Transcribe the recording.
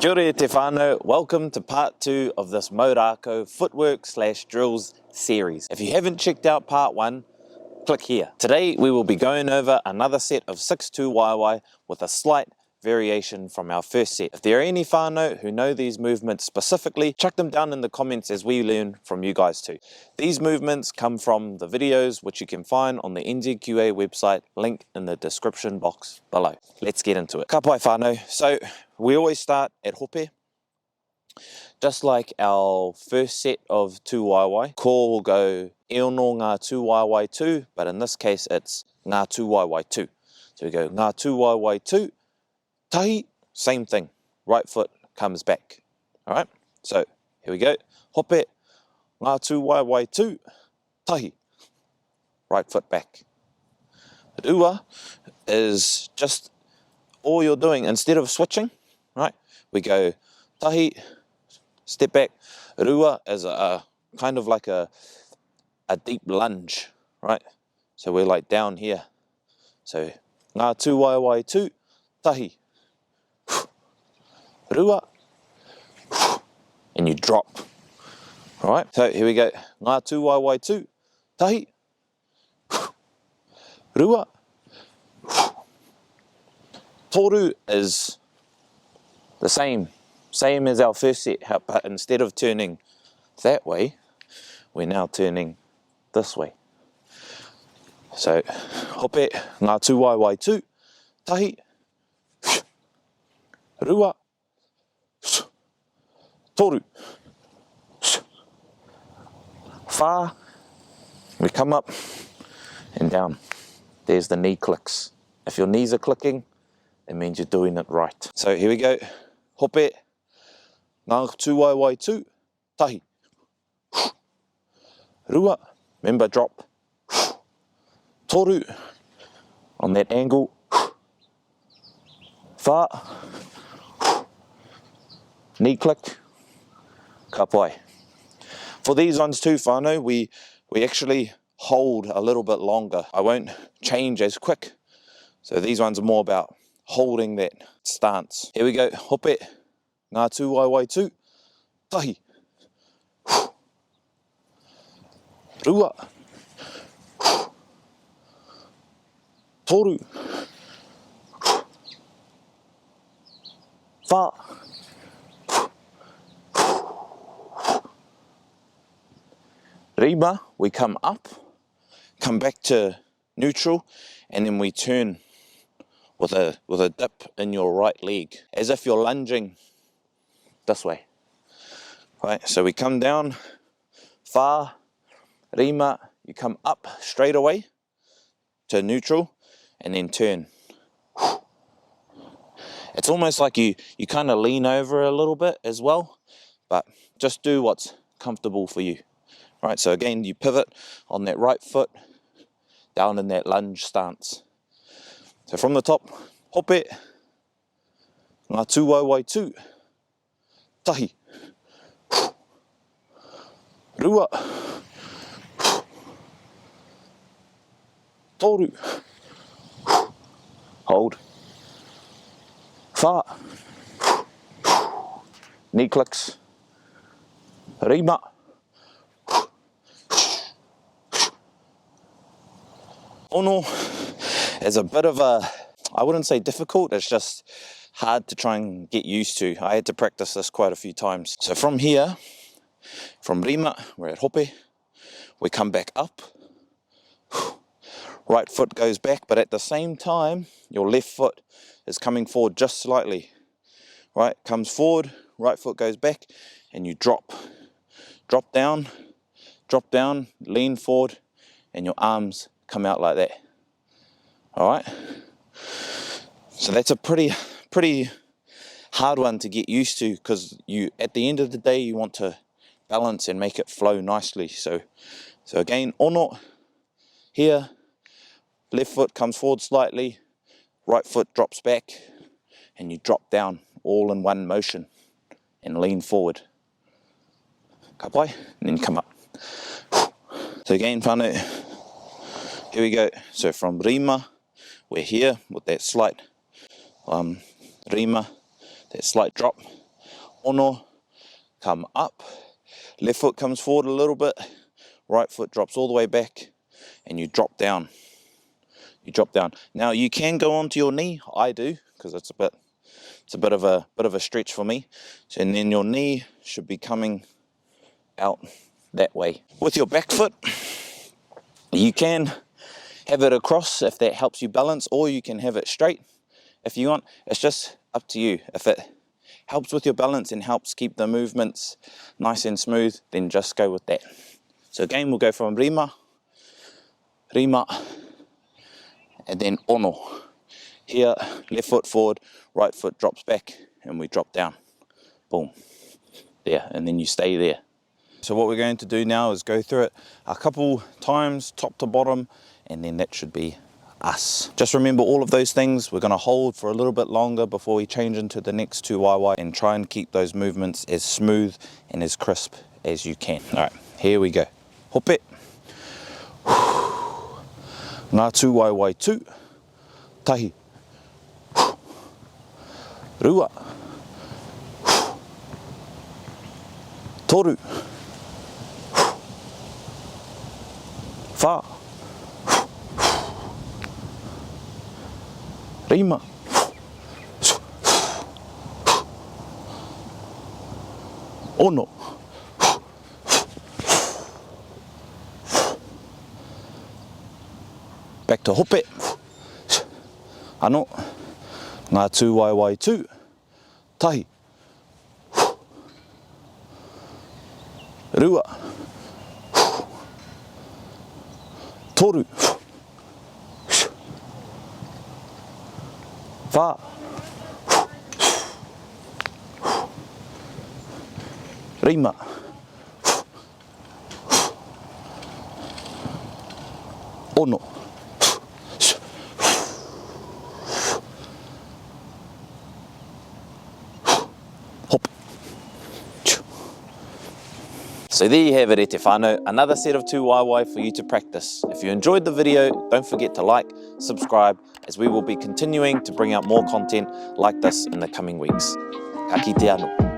Kia ora te whānau, welcome to part 2 of this Maurako footwork / drills series. If you haven't checked out part 1, click here. Today we will be going over another set of 6 Tūwaewae with a slight variation from our first set. If there are any whānau who know these movements specifically, chuck them down in the comments as we learn from you guys too. These movements come from the videos which you can find on the NZQA website, link in the description box below. Let's get into it. Ka pai whānau. So we always start at hope. Just like our first set of Tūwaewae, ko will go e ono ngā Tūwaewae tū, but in this case it's ngā Tūwaewae tū. So we go ngā Tūwaewae tū, tahi, same thing, right foot comes back. All right, so here we go. Hope, ngā Tūwaewae tū, tahi, right foot back. Rua is just all you're doing instead of switching, right? We go tahi, step back. Rua is a kind of like a deep lunge, right? So we're like down here. So ngā Tūwaewae tū, tahi, rua, and you drop. All right, so here we go. Ngā Tūwaewae tū, tahi, rua. Toru is the same as our first set, but instead of turning that way, we're now turning this way. So, hope, ngā Tūwaewae tū, tahi, rua, toru. Whā, we come up and down. There's the knee clicks. If your knees are clicking, it means you're doing it right. So here we go. Hope, ngā Tūwaewae tū, tahi, rua, remember drop, toru, on that angle, whā, knee click, ka pai. For these ones too, whānau, we actually hold a little bit longer. I won't change as quick. So these ones are more about holding that stance. Here we go. Hope, ngā Tūwaewae tū, tahi, rua, toru, whā, rima, we come up, come back to neutral, and then we turn with a dip in your right leg, as if you're lunging this way. Right, so we come down, whā, rima, you come up straight away to neutral, and then turn. It's almost like you kind of lean over a little bit as well, but just do what's comfortable for you. Right, so again, you pivot on that right foot, down in that lunge stance. So from the top, hope, ngā Tūwaewae tū, tahi, rua, toru, hold, whā, knee clicks, rima, ono is a bit of a, I wouldn't say difficult, it's just hard to try and get used to. I had to practice this quite a few times. So from here, from rima, we're at hope, we come back up, right foot goes back, but at the same time, your left foot is coming forward just slightly, right? Comes forward, right foot goes back, and you drop down, lean forward, and your arms come out like that. All right, so that's a pretty hard one to get used to, because you, at the end of the day, you want to balance and make it flow nicely. So again, ono here, left foot comes forward slightly, right foot drops back, and you drop down all in one motion and lean forward. Ka pai, and then come up. So again, whānau, here we go. So from rima, we're here with that slight rima, that slight drop, ono, come up, left foot comes forward a little bit, right foot drops all the way back, and you drop down. You drop down. Now you can go onto your knee. I do, because it's a bit of a stretch for me. So, and then your knee should be coming out that way. With your back foot, you can have it across if that helps you balance, or you can have it straight if you want. It's just up to you. If it helps with your balance and helps keep the movements nice and smooth, then just go with that. So again, we'll go from rima, rima, and then ono. Here, left foot forward, right foot drops back, and we drop down. Boom. There, and then you stay there. So what we're going to do now is go through it a couple times, top to bottom, and then that should be us. Just remember all of those things. We're going to hold for a little bit longer before we change into the next tūwaewae, and try and keep those movements as smooth and as crisp as you can. All right, here we go. Hope. Ngā tūwaewae tū, tahi, rua, toru, whā, rima, ono, back to hope, ano, ngā tūwaewae tū, tahi, rua, toru, whā, rima, ono, hop. So there you have it, e te whānau, another set of tūwaewae for you to practice. If you enjoyed the video, don't forget to like, subscribe, as we will be continuing to bring out more content like this in the coming weeks. Ka kite anō.